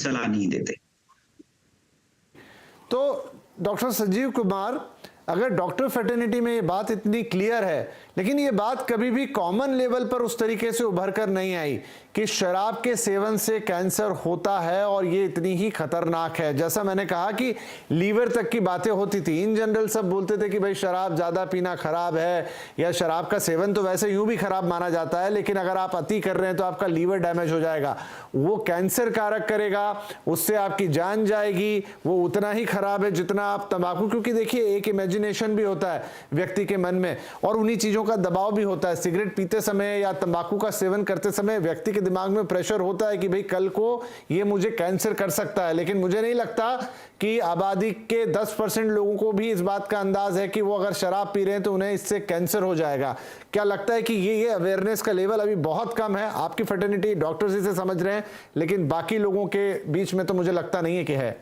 सलाह नहीं देते। तो डॉक्टर संजीव कुमार, अगर डॉक्टर फैटर्निटी में ये बात इतनी क्लियर है, लेकिन ये बात कभी भी कॉमन लेवल पर उस तरीके से उभर कर नहीं आई कि शराब के सेवन से कैंसर होता है और ये इतनी ही खतरनाक है। जैसा मैंने कहा कि लीवर तक की बातें होती थी, इन जनरल सब बोलते थे कि भाई शराब ज्यादा पीना खराब है, या शराब का सेवन तो वैसे यूं भी खराब माना जाता है, लेकिन अगर आप अति कर रहे हैं तो आपका लीवर डैमेज हो जाएगा, वो कैंसर कारक करेगा, उससे आपकी जान जाएगी, वो उतना ही खराब है जितना आप तंबाकू। क्योंकि देखिए, एक इमेजिनेशन भी होता है व्यक्ति के मन में और उन्हीं चीजों का दबाव भी होता है। सिगरेट पीते समय या तंबाकू का सेवन करते समय व्यक्ति के दिमाग में प्रेशर होता है कि भाई कल को ये मुझे कैंसर कर सकता है। लेकिन मुझे नहीं लगता कि आबादी के 10% लोगों को भी इस बात का अंदाज है कि वो अगर शराब पी रहे हैं तो उन्हें इससे कैंसर हो जाएगा। क्या लगता है कि ये अवेयरनेस का लेवल अभी बहुत कम है? आपकी फ्रेटर्निटी डॉक्टर्स इसे समझ रहे हैं, लेकिन बाकी लोगों के बीच में तो मुझे लगता नहीं है कि है।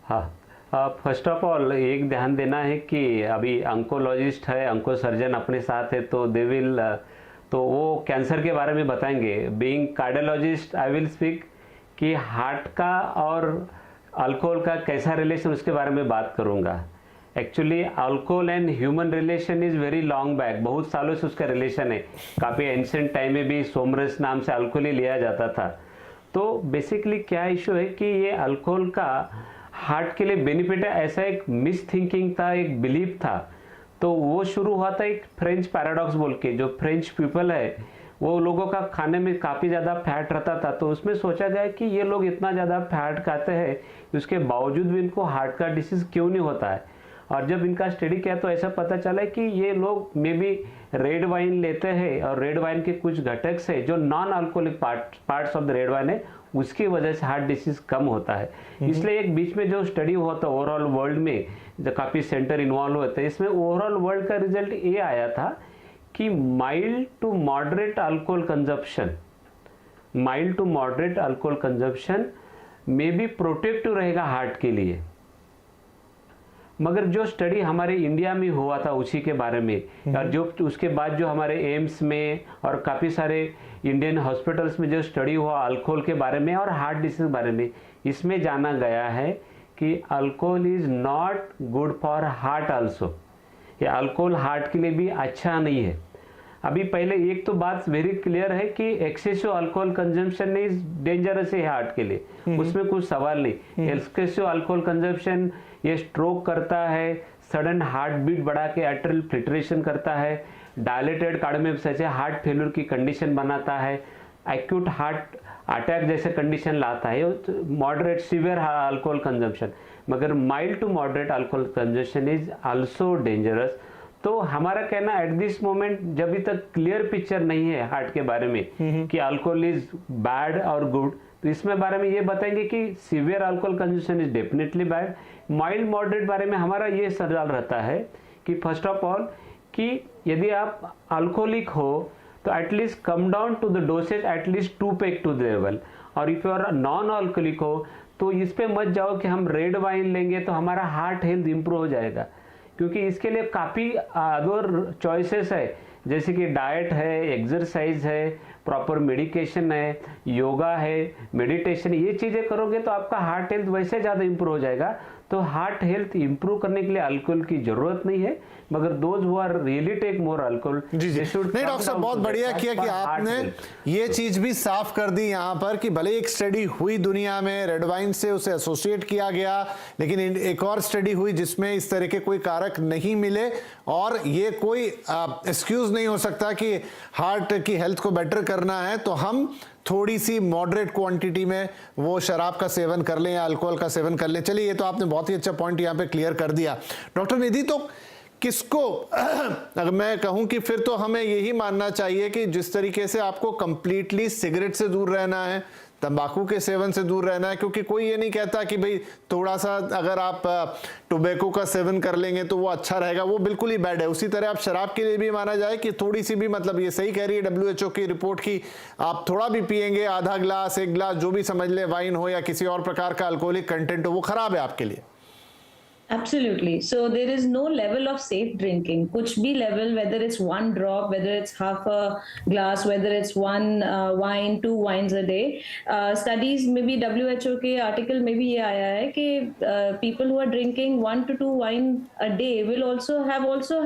हाँ, फर्स्ट ऑफ ऑल एक ध्यान देना है कि अभी अंकोलॉजिस्ट है, अंको सर्जन अपने साथ है, तो दे विल तो वो कैंसर के बारे में बताएंगे। Being cardiologist I will speak कि हार्ट का और अल्कोहल का कैसा रिलेशन, उसके बारे में बात करूँगा। Actually alcohol and human relation is very long back, बहुत सालों से उसका रिलेशन है। काफ़ी एंशिएंट टाइम में भी सोमरस नाम से अल्कोहल ही लिया जाता था। तो बेसिकली क्या इशू है कि ये अल्कोहल का हार्ट के लिए बेनिफिट है, ऐसा एक मिस थिंकिंग था, एक बिलीफ था। तो वो शुरू हुआ था एक फ्रेंच पैराडॉक्स बोल के, जो फ्रेंच पीपल है वो लोगों का खाने में काफ़ी ज़्यादा फैट रहता था। तो उसमें सोचा गया कि ये लोग इतना ज़्यादा फैट खाते हैं, उसके बावजूद भी इनको हार्ट का डिसीज़ क्यों नहीं होता है। और जब इनका स्टडी किया तो ऐसा पता चला कि ये लोग मे बी रेड वाइन लेते हैं और रेड वाइन के कुछ घटक है जो non alcoholic parts of the red wine है, उसकी वजह से हार्ट डिसीज कम होता है। इसलिए एक बीच में जो स्टडी हुआ था ओवरऑल वर्ल्ड में, जो काफ़ी सेंटर इन्वॉल्व हुए थे, इसमें ओवरऑल वर्ल्ड का रिजल्ट ये आया था कि mild to moderate alcohol consumption में भी प्रोटेक्टिव रहेगा हार्ट के लिए। मगर जो स्टडी हमारे इंडिया में हुआ था उसी के बारे में, और जो उसके बाद जो हमारे एम्स में और काफ़ी सारे इंडियन हॉस्पिटल्स में जो स्टडी हुआ अल्कोहल के बारे में और हार्ट डिसीज के बारे में, इसमें जाना गया है कि alcohol is not good for heart also. ये अल्कोहल हार्ट के लिए भी अच्छा नहीं है। अभी पहले एक तो बात वेरी क्लियर है कि excessive alcohol consumption is dangerous है हार्ट के लिए, उसमें कुछ सवाल नहीं। एक्सेसिव अल्कोहल कंजम्पशन ये स्ट्रोक करता है, सडन हार्ट बीट बढ़ा के आर्टरियल फिल्ट्रेशन करता है, डायलेटेड कार्डियोमायोपैथी जैसे हार्ट फेल्यूर की कंडीशन बनाता है, एक्यूट हार्ट अटैक जैसे कंडीशन लाता है। मॉडरेट सीवियर अल्कोहल कंजम्पशन, मगर mild to moderate alcohol consumption is also dangerous. तो हमारा कहना एट दिस मोमेंट, जब तक क्लियर पिक्चर नहीं है हार्ट के बारे में कि अल्कोहल इज बैड और गुड, तो इसमें बारे में ये बताएंगे कि severe alcohol consumption is definitely bad. Mild moderate बारे में हमारा ये सवाल रहता है कि फर्स्ट ऑफ ऑल कि यदि आप अल्कोहलिक हो तो at least come down to the dosage at least 2 peg to the level, और if you are non alcoholic हो तो इस पे मत जाओ कि हम रेड वाइन लेंगे तो हमारा हार्ट हेल्थ इंप्रूव हो जाएगा, क्योंकि इसके लिए काफ़ी अदर चॉइसेस है, जैसे कि डाइट है, एक्सरसाइज है, प्रॉपर मेडिकेशन है, योगा है, मेडिटेशन, ये चीज़ें करोगे तो आपका हार्ट हेल्थ वैसे ज़्यादा इंप्रूव हो जाएगा। तो हार्ट हेल्थ इंप्रूव करने के लिए अल्कोहल की जरूरत नहीं है, मगर those who are really take more alcohol. जी जी, नहीं डॉक्टर साहब, बहुत बढ़िया किया कि आपने ये चीज भी साफ कर दी यहाँ पर कि भले एक स्टडी हुई दुनिया में, रेड वाइन से उसे एसोसिएट किया गया, लेकिन एक और स्टडी हुई जिसमें इस तरह के कोई कारक नहीं मिले, और ये कोई एक्सक्यूज नहीं हो सकता कि हार्ट की हेल्थ को बेटर करना है तो हम थोड़ी सी मॉडरेट क्वांटिटी में वो शराब का सेवन कर लें या अल्कोहल का सेवन कर लें। चलिए, ये तो आपने बहुत ही अच्छा पॉइंट यहाँ पे क्लियर कर दिया। डॉक्टर निधि, तो किसको अगर मैं कहूं कि फिर तो हमें यही मानना चाहिए कि जिस तरीके से आपको कंप्लीटली सिगरेट से दूर रहना है, तंबाकू के सेवन से दूर रहना है, क्योंकि कोई ये नहीं कहता कि भाई थोड़ा सा अगर आप टोबैको का सेवन कर लेंगे तो वो अच्छा रहेगा, वो बिल्कुल ही बैड है। उसी तरह आप शराब के लिए भी माना जाए कि थोड़ी सी भी, मतलब ये सही कह रही है WHO की रिपोर्ट की, आप थोड़ा भी पिएंगे, आधा गिलास, 1 गिलास, जो भी समझ ले, वाइन हो या किसी और प्रकार का अल्कोहलिक कंटेंट हो, वो खराब है आपके लिए। Absolutely. So there is no level of safe drinking. कुछ भी level, whether it's one drop, whether it's half a glass, whether it's one wine, 2 wines a day. Studies में भी WHO के article में भी ये आया है कि people who are drinking 1 to 2 wine a day will also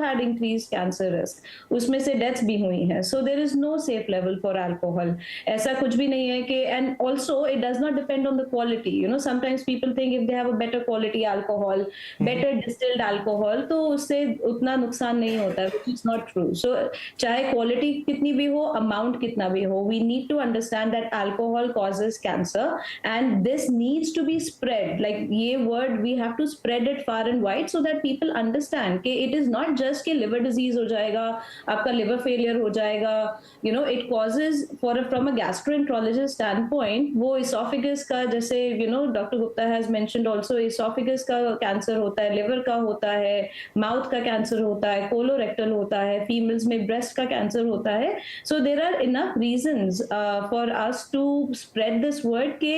had increased cancer risk. उसमें से deaths भी हुई हैं. So there is no safe level for alcohol. ऐसा कुछ भी नहीं है कि, and also it does not depend on the quality. You know, sometimes people think if they have a better quality alcohol, better distilled alcohol, तो उससे उतना नुकसान नहीं होता है, which is not true. So चाहे क्वालिटी कितनी भी हो, अमाउंट कितना भी हो, we need to understand that alcohol causes cancer and this needs to be spread. Like ये word we have to spread it far and wide so that people understand कि it is not just कि liver disease हो जाएगा, आपका liver failure हो जाएगा, you know, it causes from a gastroenterologist standpoint, वो esophagus का, जैसे you know Dr. Gupta has mentioned also, esophagus का कैंसर होता है, लिवर का होता है, माउथ का कैंसर होता है, कोलोरेक्टल होता है, फीमेल्स में ब्रेस्ट का कैंसर होता है. So there are enough reasons for us to spread this word के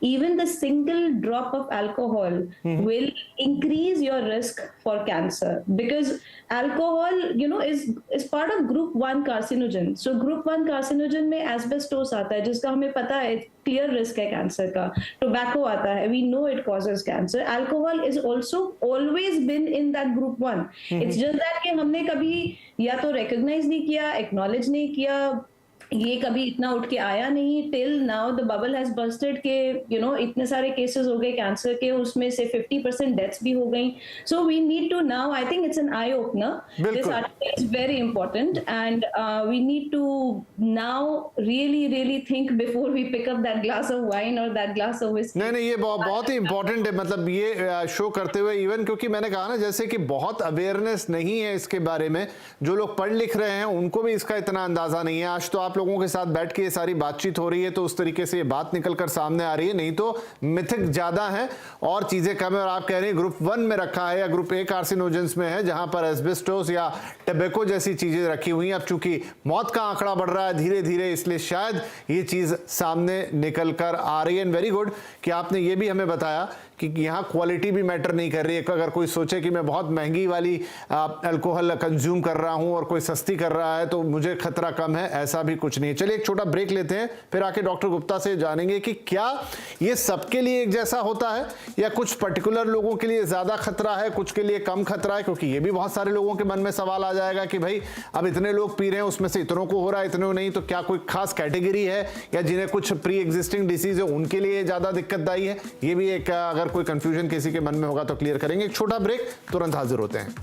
even the single drop of alcohol will increase your risk for cancer, because alcohol, you know, is part of group 1 carcinogen. So group 1 carcinogen में asbestos आता है, जिसका हमें पता है clear risk है cancer का. Tobacco आता है, we know it causes cancer. Alcohol is also always been in that group 1. It's just that कि हमने कभी या तो recognize नहीं किया, acknowledge नहीं किया, ये कभी इतना उठ के आया नहीं. Till now the bubble has bursted के यू नो इतने सारे केसेस हो गए कैंसर के, उसमें से 50% डेथ्स भी हो गई. So we need to now, I think it's an eye opener. This article is very important and we need to now really think before we pick up that glass of wine और that glass of whisky. नहीं ये बहुत ही important है, मतलब ये show करते हुए even, क्योंकि मैंने कहा ना जैसे कि बहुत अवेयरनेस नहीं है इसके बारे में, जो लोग पढ़ लिख रहे हैं उनको भी इसका इतना अंदाजा नहीं है. आज तो आप लोगों के साथ बैठ के ये सारी बातचीत हो रही है तो उस तरीके से ये बात निकल कर सामने आ रही है, नहीं तो मिथिक ज्यादा है और चीजें कम है. और आप कह रहे हैं ग्रुप 1 में रखा है या ग्रुप ए कार्सिनोजेंस में है, जहां पर एस्बेस्टोस या टबैको जैसी चीजें रखी हुई हैं. अब चूंकि मौत का आंकड़ा बढ़ रहा है धीरे धीरे, इसलिए शायद ये चीज सामने निकल कर आ रही है. एंड वेरी गुड कि आपने ये भी हमें बताया कि यहाँ क्वालिटी भी मैटर नहीं कर रही है. अगर कोई सोचे कि मैं बहुत महंगी वाली अल्कोहल कंज्यूम कर रहा हूं और कोई सस्ती कर रहा है तो मुझे खतरा कम है, ऐसा भी कुछ नहीं है. चलिए एक छोटा ब्रेक लेते हैं, फिर आके डॉक्टर गुप्ता से जानेंगे कि क्या ये सबके लिए एक जैसा होता है या कुछ पर्टिकुलर लोगों के लिए ज्यादा खतरा है, कुछ के लिए कम खतरा है. क्योंकि ये भी बहुत सारे लोगों के मन में सवाल आ जाएगा कि भाई अब इतने लोग पी रहे हैं, उसमें से इतनों को हो रहा है, इतनों नहीं, तो क्या कोई खास कैटेगरी है या जिन्हें कुछ प्री एग्जिस्टिंग डिसीज है उनके लिए ज्यादा दिक्कतदायी है. ये भी एक अगर कोई कंफ्यूजन किसी के मन में होगा तो क्लियर करेंगे. एक छोटा ब्रेक, तुरंत हाजिर होते हैं.